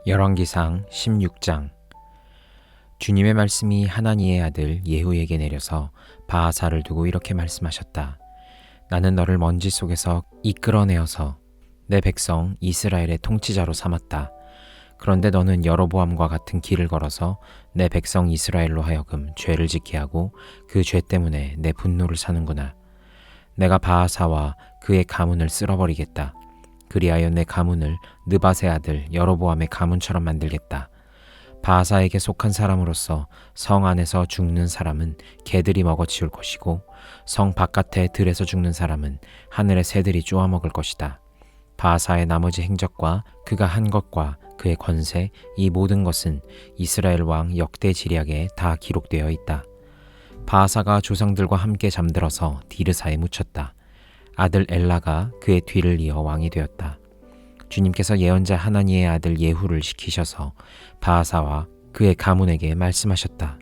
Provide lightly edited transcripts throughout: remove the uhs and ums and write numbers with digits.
열왕기상 16장. 주님의 말씀이 하나니의 아들 예후에게 내려서 바하사를 두고 이렇게 말씀하셨다. 나는 너를 먼지 속에서 이끌어내어서 내 백성 이스라엘의 통치자로 삼았다. 그런데 너는 여로보암과 같은 길을 걸어서 내 백성 이스라엘로 하여금 죄를 짓게 하고 그 죄 때문에 내 분노를 사는구나. 내가 바하사와 그의 가문을 쓸어버리겠다. 그리하여 내 가문을 느밧의 아들 여로보암의 가문처럼 만들겠다. 바하사에게 속한 사람으로서 성 안에서 죽는 사람은 개들이 먹어치울 것이고 성 바깥에 들에서 죽는 사람은 하늘의 새들이 쪼아먹을 것이다. 바하사의 나머지 행적과 그가 한 것과 그의 권세, 이 모든 것은 이스라엘 왕 역대 지략에 다 기록되어 있다. 바하사가 조상들과 함께 잠들어서 디르사에 묻혔다. 아들 엘라가 그의 뒤를 이어 왕이 되었다. 주님께서 예언자 하나니의 아들 예후를 시키셔서 바하사와 그의 가문에게 말씀하셨다.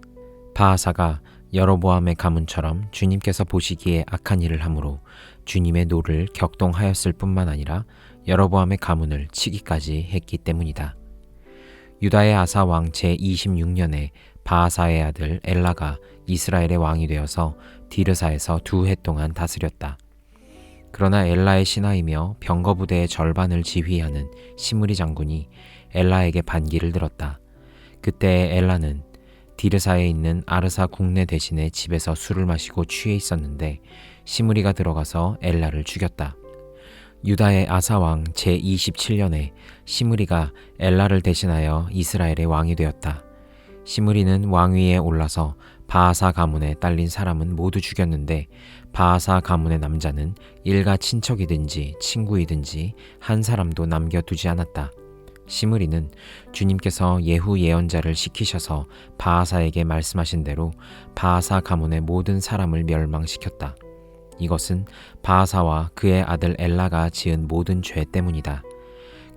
바하사가 여로보암의 가문처럼 주님께서 보시기에 악한 일을 하므로 주님의 노를 격동하였을 뿐만 아니라 여로보암의 가문을 치기까지 했기 때문이다. 유다의 아사 왕 제26년에 바하사의 아들 엘라가 이스라엘의 왕이 되어서 디르사에서 2해 동안 다스렸다. 그러나 엘라의 신하이며 병거부대의 절반을 지휘하는 시므리 장군이 엘라에게 반기를 들었다. 그때 엘라는 디르사에 있는 아르사 국내 대신에 집에서 술을 마시고 취해 있었는데 시므리가 들어가서 엘라를 죽였다. 유다의 아사왕 제27년에 시므리가 엘라를 대신하여 이스라엘의 왕이 되었다. 시므리는 왕위에 올라서 바하사 가문에 딸린 사람은 모두 죽였는데 바하사 가문의 남자는 일가 친척이든지 친구이든지 한 사람도 남겨두지 않았다. 시므리는 주님께서 예후 예언자를 시키셔서 바하사에게 말씀하신 대로 바하사 가문의 모든 사람을 멸망시켰다. 이것은 바하사와 그의 아들 엘라가 지은 모든 죄 때문이다.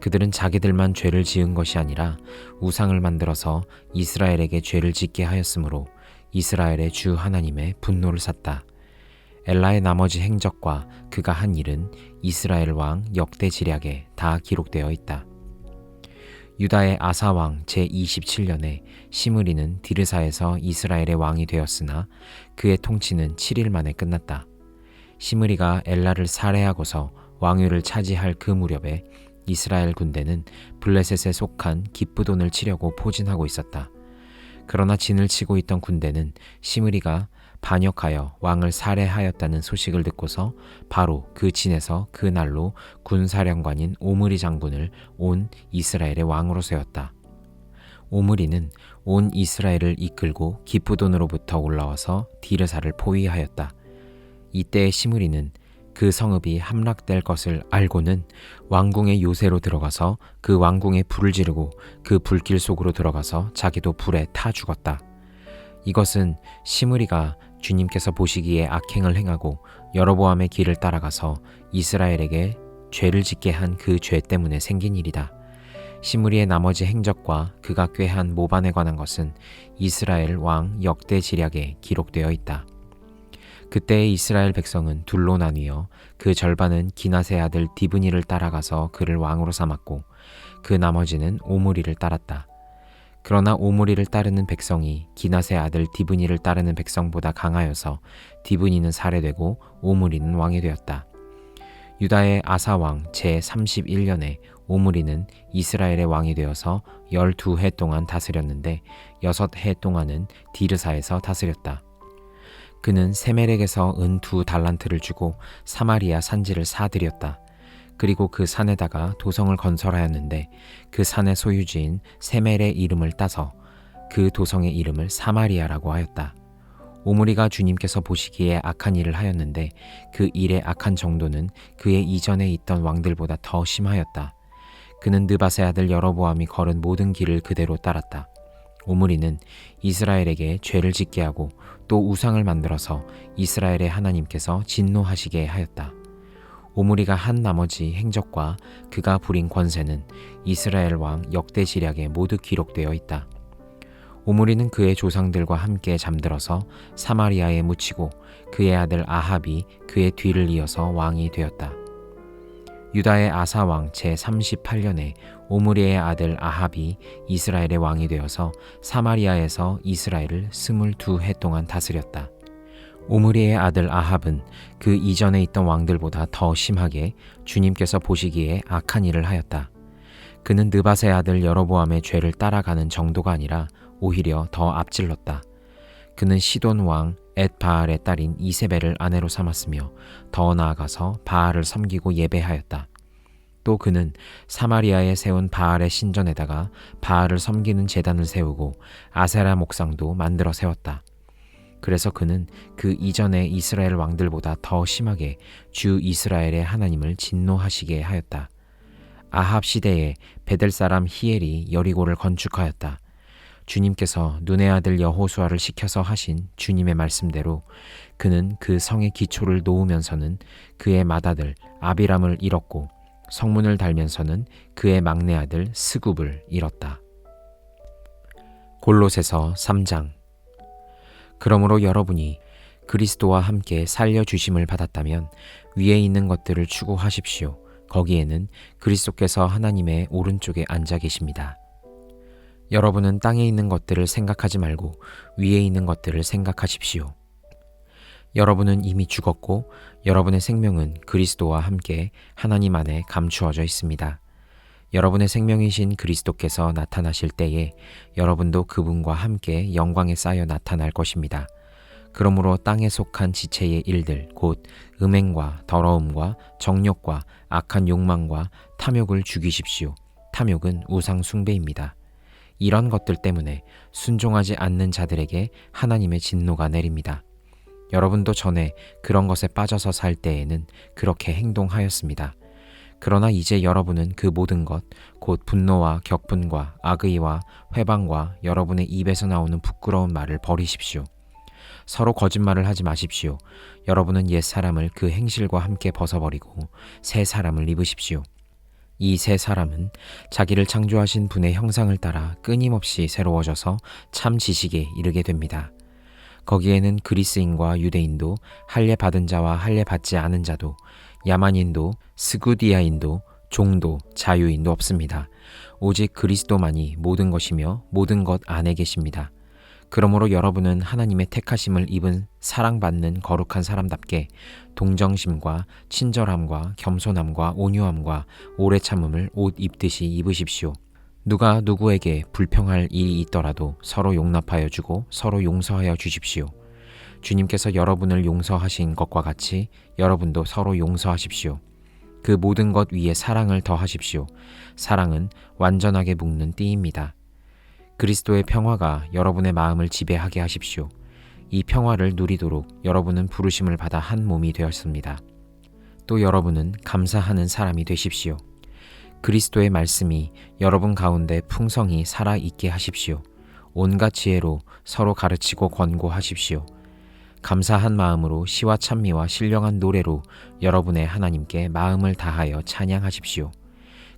그들은 자기들만 죄를 지은 것이 아니라 우상을 만들어서 이스라엘에게 죄를 짓게 하였으므로 이스라엘의 주 하나님의 분노를 샀다. 엘라의 나머지 행적과 그가 한 일은 이스라엘 왕 역대 지략에 다 기록되어 있다. 유다의 아사 왕 제27년에 시므리는 디르사에서 이스라엘의 왕이 되었으나 그의 통치는 7일 만에 끝났다. 시므리가 엘라를 살해하고서 왕위를 차지할 그 무렵에 이스라엘 군대는 블레셋에 속한 기브돈을 치려고 포진하고 있었다. 그러나 진을 치고 있던 군대는 시므리가 반역하여 왕을 살해하였다는 소식을 듣고서 바로 그 진에서 그 날로 군사령관인 오므리 장군을 온 이스라엘의 왕으로 세웠다. 오므리는 온 이스라엘을 이끌고 기브돈으로부터 올라와서 디르사를 포위하였다. 이때 시므리는 그 성읍이 함락될 것을 알고는 왕궁의 요새로 들어가서 그 왕궁에 불을 지르고 그 불길 속으로 들어가서 자기도 불에 타 죽었다. 이것은 시므리가 주님께서 보시기에 악행을 행하고 여로보암의 길을 따라가서 이스라엘에게 죄를 짓게 한 그 죄 때문에 생긴 일이다. 시므리의 나머지 행적과 그가 꾀한 모반에 관한 것은 이스라엘 왕 역대 지략에 기록되어 있다. 그때의 이스라엘 백성은 둘로 나뉘어 그 절반은 기낫의 아들 디브니를 따라가서 그를 왕으로 삼았고 그 나머지는 오므리를 따랐다. 그러나 오므리를 따르는 백성이 기낫의 아들 디브니를 따르는 백성보다 강하여서 디브니는 살해되고 오므리는 왕이 되었다. 유다의 아사 왕 제31년에 오므리는 이스라엘의 왕이 되어서 12해 동안 다스렸는데 6해 동안은 디르사에서 다스렸다. 그는 세멜렉에서 은 2달란트를 주고 사마리아 산지를 사들였다. 그리고 그 산에다가 도성을 건설하였는데 그 산의 소유지인 세멜의 이름을 따서 그 도성의 이름을 사마리아라고 하였다. 오므리가 주님께서 보시기에 악한 일을 하였는데 그 일의 악한 정도는 그의 이전에 있던 왕들보다 더 심하였다. 그는 느밧의 아들 여로보암이 걸은 모든 길을 그대로 따랐다. 오므리는 이스라엘에게 죄를 짓게 하고 또 우상을 만들어서 이스라엘의 하나님께서 진노하시게 하였다. 오므리가 한 나머지 행적과 그가 부린 권세는 이스라엘 왕 역대 지략에 모두 기록되어 있다. 오므리는 그의 조상들과 함께 잠들어서 사마리아에 묻히고 그의 아들 아합이 그의 뒤를 이어서 왕이 되었다. 유다의 아사 왕 제38년에 오므리의 아들 아합이 이스라엘의 왕이 되어서 사마리아에서 이스라엘을 22해 동안 다스렸다. 오므리의 아들 아합은 그 이전에 있던 왕들보다 더 심하게 주님께서 보시기에 악한 일을 하였다. 그는 느밧의 아들 여로보암의 죄를 따라가는 정도가 아니라 오히려 더 앞질렀다. 그는 시돈 왕 엣바알의 딸인 이세벨을 아내로 삼았으며 더 나아가서 바알을 섬기고 예배하였다. 또 그는 사마리아에 세운 바알의 신전에다가 바알을 섬기는 제단을 세우고 아세라 목상도 만들어 세웠다. 그래서 그는 그 이전의 이스라엘 왕들보다 더 심하게 주 이스라엘의 하나님을 진노하시게 하였다. 아합 시대에 베델 사람 히엘이 여리고를 건축하였다. 주님께서 눈의 아들 여호수아를 시켜서 하신 주님의 말씀대로 그는 그 성의 기초를 놓으면서는 그의 맏아들 아비람을 잃었고 성문을 달면서는 그의 막내 아들 스굽을 잃었다. 골로새서 3장. 그러므로 여러분이 그리스도와 함께 살려주심을 받았다면 위에 있는 것들을 추구하십시오. 거기에는 그리스도께서 하나님의 오른쪽에 앉아 계십니다. 여러분은 땅에 있는 것들을 생각하지 말고 위에 있는 것들을 생각하십시오. 여러분은 이미 죽었고 여러분의 생명은 그리스도와 함께 하나님 안에 감추어져 있습니다. 여러분의 생명이신 그리스도께서 나타나실 때에 여러분도 그분과 함께 영광에 쌓여 나타날 것입니다. 그러므로 땅에 속한 지체의 일들 곧 음행과 더러움과 정욕과 악한 욕망과 탐욕을 죽이십시오. 탐욕은 우상 숭배입니다. 이런 것들 때문에 순종하지 않는 자들에게 하나님의 진노가 내립니다. 여러분도 전에 그런 것에 빠져서 살 때에는 그렇게 행동하였습니다. 그러나 이제 여러분은 그 모든 것, 곧 분노와 격분과 악의와 회방과 여러분의 입에서 나오는 부끄러운 말을 버리십시오. 서로 거짓말을 하지 마십시오. 여러분은 옛 사람을 그 행실과 함께 벗어버리고 새 사람을 입으십시오. 이 새 사람은 자기를 창조하신 분의 형상을 따라 끊임없이 새로워져서 참 지식에 이르게 됩니다. 거기에는 그리스인과 유대인도 할례 받은 자와 할례 받지 않은 자도 야만인도 스구디아인도 종도 자유인도 없습니다. 오직 그리스도만이 모든 것이며 모든 것 안에 계십니다. 그러므로 여러분은 하나님의 택하심을 입은 사랑받는 거룩한 사람답게 동정심과 친절함과 겸손함과 온유함과 오래 참음을 옷 입듯이 입으십시오. 누가 누구에게 불평할 일이 있더라도 서로 용납하여 주고 서로 용서하여 주십시오. 주님께서 여러분을 용서하신 것과 같이 여러분도 서로 용서하십시오. 그 모든 것 위에 사랑을 더하십시오. 사랑은 완전하게 묶는 띠입니다. 그리스도의 평화가 여러분의 마음을 지배하게 하십시오. 이 평화를 누리도록 여러분은 부르심을 받아 한 몸이 되었습니다. 또 여러분은 감사하는 사람이 되십시오. 그리스도의 말씀이 여러분 가운데 풍성히 살아있게 하십시오. 온갖 지혜로 서로 가르치고 권고하십시오. 감사한 마음으로 시와 찬미와 신령한 노래로 여러분의 하나님께 마음을 다하여 찬양하십시오.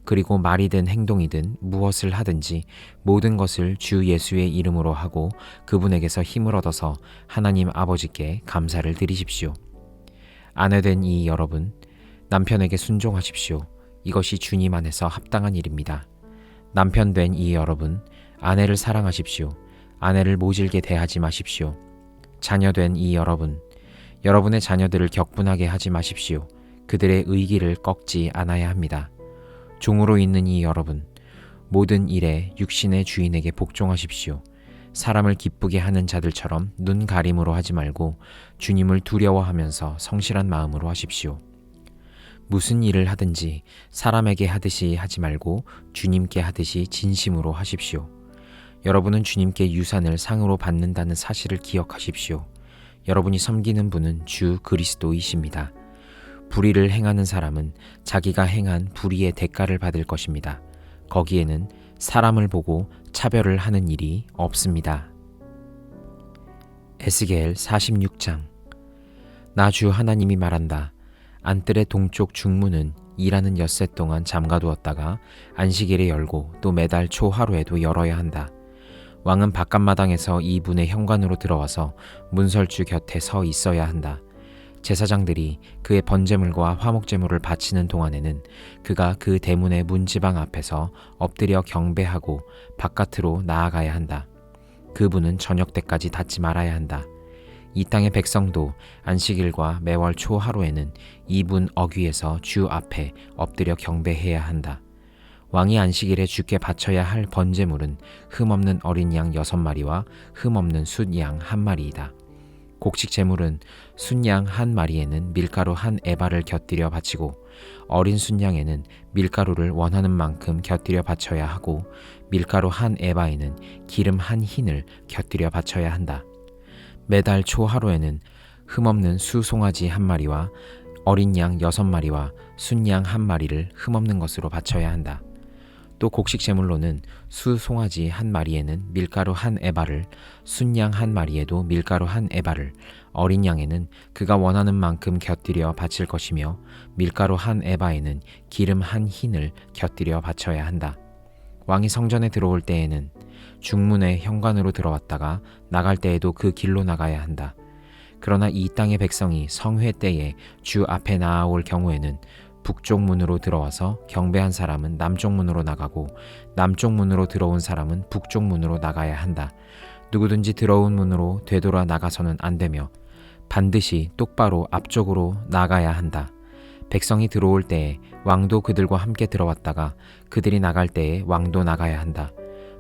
그리고 말이든 행동이든 무엇을 하든지 모든 것을 주 예수의 이름으로 하고 그분에게서 힘을 얻어서 하나님 아버지께 감사를 드리십시오. 아내된 이 여러분, 남편에게 순종하십시오. 이것이 주님 안에서 합당한 일입니다. 남편된 이 여러분, 아내를 사랑하십시오. 아내를 모질게 대하지 마십시오. 자녀된 이 여러분, 여러분의 자녀들을 격분하게 하지 마십시오. 그들의 의기를 꺾지 않아야 합니다. 종으로 있는 이 여러분, 모든 일에 육신의 주인에게 복종하십시오. 사람을 기쁘게 하는 자들처럼 눈 가림으로 하지 말고 주님을 두려워하면서 성실한 마음으로 하십시오. 무슨 일을 하든지 사람에게 하듯이 하지 말고 주님께 하듯이 진심으로 하십시오. 여러분은 주님께 유산을 상으로 받는다는 사실을 기억하십시오. 여러분이 섬기는 분은 주 그리스도이십니다. 불의를 행하는 사람은 자기가 행한 불의의 대가를 받을 것입니다. 거기에는 사람을 보고 차별을 하는 일이 없습니다. 에스겔 46장. 나 주 하나님이 말한다. 안뜰의 동쪽 중문은 일하는 엿새 동안 잠가두었다가 안식일에 열고 또 매달 초하루에도 열어야 한다. 왕은 바깥마당에서 이 문의 현관으로 들어와서 문설주 곁에 서 있어야 한다. 제사장들이 그의 번제물과 화목제물을 바치는 동안에는 그가 그 대문의 문지방 앞에서 엎드려 경배하고 바깥으로 나아가야 한다. 그 문은 저녁 때까지 닫지 말아야 한다. 이 땅의 백성도 안식일과 매월 초 하루에는 이 문 어귀에서 주 앞에 엎드려 경배해야 한다. 왕이 안식일에 주께 바쳐야 할 번제물은 흠없는 어린 양 6마리와 흠없는 숫양 1마리이다. 곡식 제물은 순양 1마리에는 밀가루 1에바를 곁들여 바치고 어린 순양에는 밀가루를 원하는 만큼 곁들여 바쳐야 하고 밀가루 1에바에는 기름 1흰을 곁들여 바쳐야 한다. 매달 초 하루에는 흠없는 수송아지 1마리와 어린 양 6마리와 순양 1마리를 흠없는 것으로 바쳐야 한다. 또 곡식 제물로는 수송아지 1마리에는 밀가루 1에바를, 순양 1마리에도 밀가루 1에바를, 어린 양에는 그가 원하는 만큼 곁들여 바칠 것이며 밀가루 1에바에는 기름 1흰을 곁들여 바쳐야 한다. 왕이 성전에 들어올 때에는 중문의 현관으로 들어왔다가 나갈 때에도 그 길로 나가야 한다. 그러나 이 땅의 백성이 성회 때에 주 앞에 나아올 경우에는 북쪽 문으로 들어와서 경배한 사람은 남쪽 문으로 나가고 남쪽 문으로 들어온 사람은 북쪽 문으로 나가야 한다. 누구든지 들어온 문으로 되돌아 나가서는 안 되며 반드시 똑바로 앞쪽으로 나가야 한다. 백성이 들어올 때에 왕도 그들과 함께 들어왔다가 그들이 나갈 때에 왕도 나가야 한다.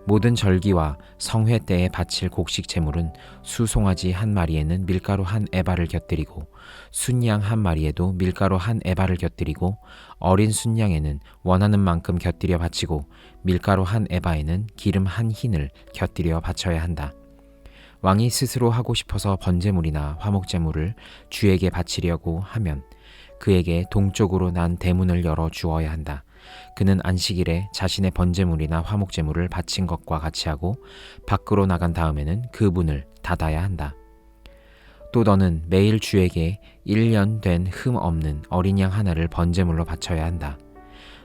모든 절기와 성회 때에 바칠 곡식 제물은 수송아지 1마리에는 밀가루 1에바를 곁들이고 순양 1마리에도 밀가루 1에바를 곁들이고 어린 순양에는 원하는 만큼 곁들여 바치고 밀가루 1에바에는 기름 1흰을 곁들여 바쳐야 한다. 왕이 스스로 하고 싶어서 번제물이나 화목제물을 주에게 바치려고 하면 그에게 동쪽으로 난 대문을 열어 주어야 한다. 그는 안식일에 자신의 번제물이나 화목제물을 바친 것과 같이 하고 밖으로 나간 다음에는 그 문을 닫아야 한다. 또 너는 매일 주에게 1년 된 흠 없는 어린 양 하나를 번제물로 바쳐야 한다.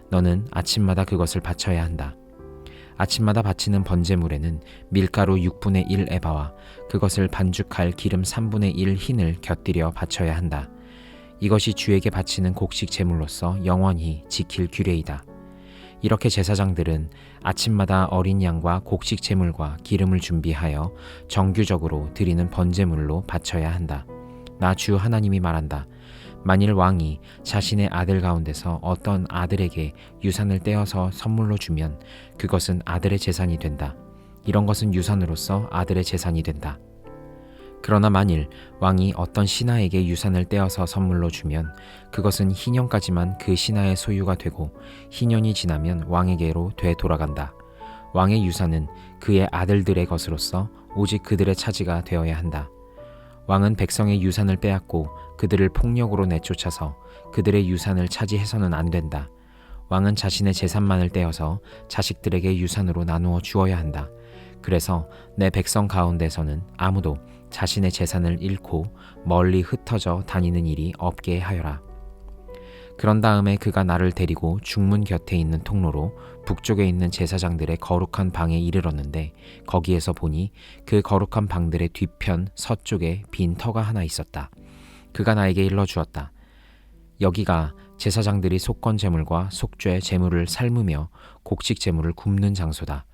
너는 아침마다 그것을 바쳐야 한다. 아침마다 바치는 번제물에는 밀가루 6분의 1 에바와 그것을 반죽할 기름 3분의 1 흰을 곁들여 바쳐야 한다. 이것이 주에게 바치는 곡식 제물로서 영원히 지킬 규례이다. 이렇게 제사장들은 아침마다 어린 양과 곡식 제물과 기름을 준비하여 정규적으로 드리는 번제물로 바쳐야 한다. 나 주 하나님이 말한다. 만일 왕이 자신의 아들 가운데서 어떤 아들에게 유산을 떼어서 선물로 주면 그것은 아들의 재산이 된다. 이런 것은 유산으로서 아들의 재산이 된다. 그러나 만일 왕이 어떤 신하에게 유산을 떼어서 선물로 주면 그것은 희년까지만 그 신하의 소유가 되고 희년이 지나면 왕에게로 되돌아간다. 왕의 유산은 그의 아들들의 것으로서 오직 그들의 차지가 되어야 한다. 왕은 백성의 유산을 빼앗고 그들을 폭력으로 내쫓아서 그들의 유산을 차지해서는 안 된다. 왕은 자신의 재산만을 떼어서 자식들에게 유산으로 나누어 주어야 한다. 그래서 내 백성 가운데서는 아무도 자신의 재산을 잃고 멀리 흩어져 다니는 일이 없게 하여라. 그런 다음에 그가 나를 데리고 중문 곁에 있는 통로로 북쪽에 있는 제사장들의 거룩한 방에 이르렀는데 거기에서 보니 그 거룩한 방들의 뒤편 서쪽에 빈 터가 하나 있었다. 그가 나에게 일러주었다. 여기가 제사장들이 속건 제물과 속죄 제물을 삶으며 곡식 제물을 굽는 장소다.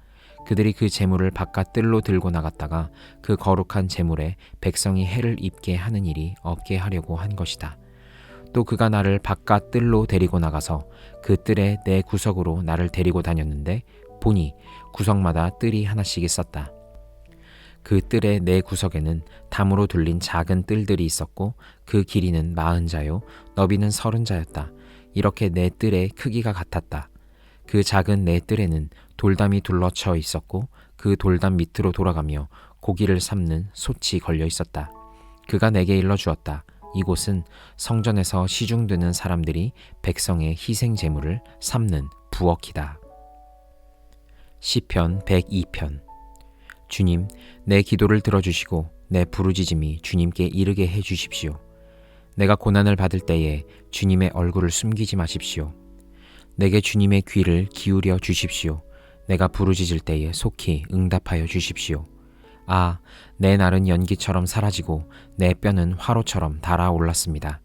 그들이 그 제물을 바깥 뜰로 들고 나갔다가 그 거룩한 제물에 백성이 해를 입게 하는 일이 없게 하려고 한 것이다. 또 그가 나를 바깥 뜰로 데리고 나가서 그 뜰의 네 구석으로 나를 데리고 다녔는데 보니 구석마다 뜰이 하나씩 있었다. 그 뜰의 네 구석에는 담으로 둘린 작은 뜰들이 있었고 그 길이는 40자요 너비는 30자였다. 이렇게 네 뜰의 크기가 같았다. 그 작은 네 뜰에는 돌담이 둘러쳐 있었고 그 돌담 밑으로 돌아가며 고기를 삶는 솥이 걸려 있었다. 그가 내게 일러주었다. 이곳은 성전에서 시중드는 사람들이 백성의 희생 제물을 삶는 부엌이다. 시편 102편. 주님, 내 기도를 들어주시고 내 부르짖음이 주님께 이르게 해 주십시오. 내가 고난을 받을 때에 주님의 얼굴을 숨기지 마십시오. 내게 주님의 귀를 기울여 주십시오. 내가 부르짖을 때에 속히 응답하여 주십시오. 아, 내 날은 연기처럼 사라지고 내 뼈는 화로처럼 달아올랐습니다.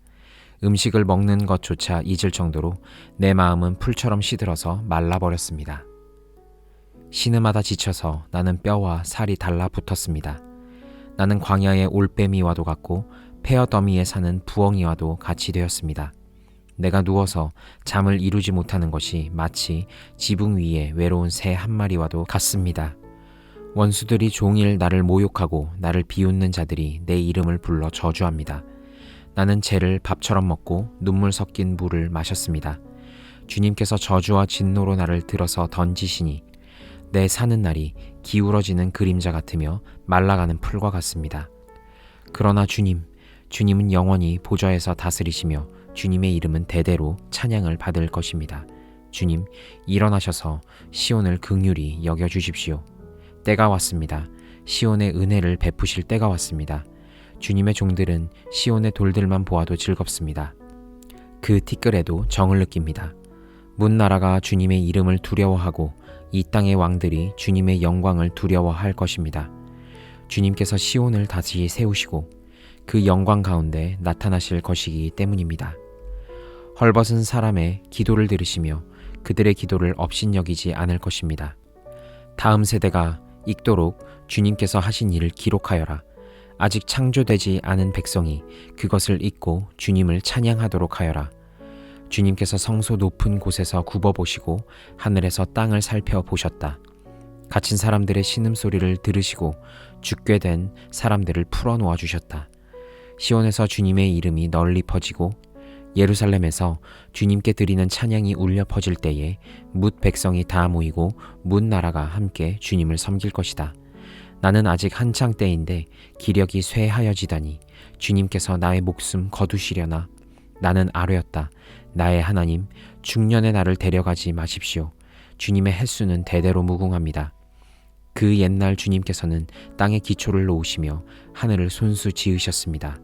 음식을 먹는 것조차 잊을 정도로 내 마음은 풀처럼 시들어서 말라버렸습니다. 신음하다 지쳐서 나는 뼈와 살이 달라붙었습니다. 나는 광야의 올빼미와도 같고 폐허 더미에 사는 부엉이와도 같이 되었습니다. 내가 누워서 잠을 이루지 못하는 것이 마치 지붕 위에 외로운 새 한 마리와도 같습니다. 원수들이 종일 나를 모욕하고 나를 비웃는 자들이 내 이름을 불러 저주합니다. 나는 재를 밥처럼 먹고 눈물 섞인 물을 마셨습니다. 주님께서 저주와 진노로 나를 들어서 던지시니 내 사는 날이 기울어지는 그림자 같으며 말라가는 풀과 같습니다. 그러나 주님은 영원히 보좌에서 다스리시며 주님의 이름은 대대로 찬양을 받을 것입니다. 주님, 일어나셔서 시온을 긍휼히 여겨주십시오. 때가 왔습니다. 시온의 은혜를 베푸실 때가 왔습니다. 주님의 종들은 시온의 돌들만 보아도 즐겁습니다. 그 티끌에도 정을 느낍니다. 문 나라가 주님의 이름을 두려워하고 이 땅의 왕들이 주님의 영광을 두려워할 것입니다. 주님께서 시온을 다시 세우시고 그 영광 가운데 나타나실 것이기 때문입니다. 헐벗은 사람의 기도를 들으시며 그들의 기도를 업신여기지 않을 것입니다. 다음 세대가 읽도록 주님께서 하신 일을 기록하여라. 아직 창조되지 않은 백성이 그것을 읽고 주님을 찬양하도록 하여라. 주님께서 성소 높은 곳에서 굽어보시고 하늘에서 땅을 살펴보셨다. 갇힌 사람들의 신음소리를 들으시고 죽게 된 사람들을 풀어놓아 주셨다. 시온에서 주님의 이름이 널리 퍼지고 예루살렘에서 주님께 드리는 찬양이 울려 퍼질 때에 뭇 백성이 다 모이고 뭇 나라가 함께 주님을 섬길 것이다. 나는 아직 한창 때인데 기력이 쇠하여지다니 주님께서 나의 목숨 거두시려나. 나는 아뢰었다. 나의 하나님, 중년의 나를 데려가지 마십시오. 주님의 횟수는 대대로 무궁합니다. 그 옛날 주님께서는 땅의 기초를 놓으시며 하늘을 손수 지으셨습니다.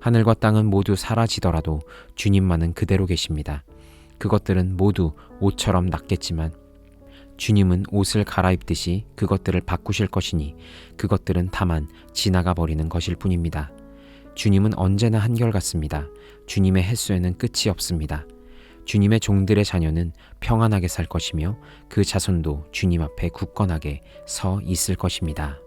하늘과 땅은 모두 사라지더라도 주님만은 그대로 계십니다. 그것들은 모두 옷처럼 낫겠지만 주님은 옷을 갈아입듯이 그것들을 바꾸실 것이니 그것들은 다만 지나가 버리는 것일 뿐입니다. 주님은 언제나 한결같습니다. 주님의 횟수에는 끝이 없습니다. 주님의 종들의 자녀는 평안하게 살 것이며 그 자손도 주님 앞에 굳건하게 서 있을 것입니다.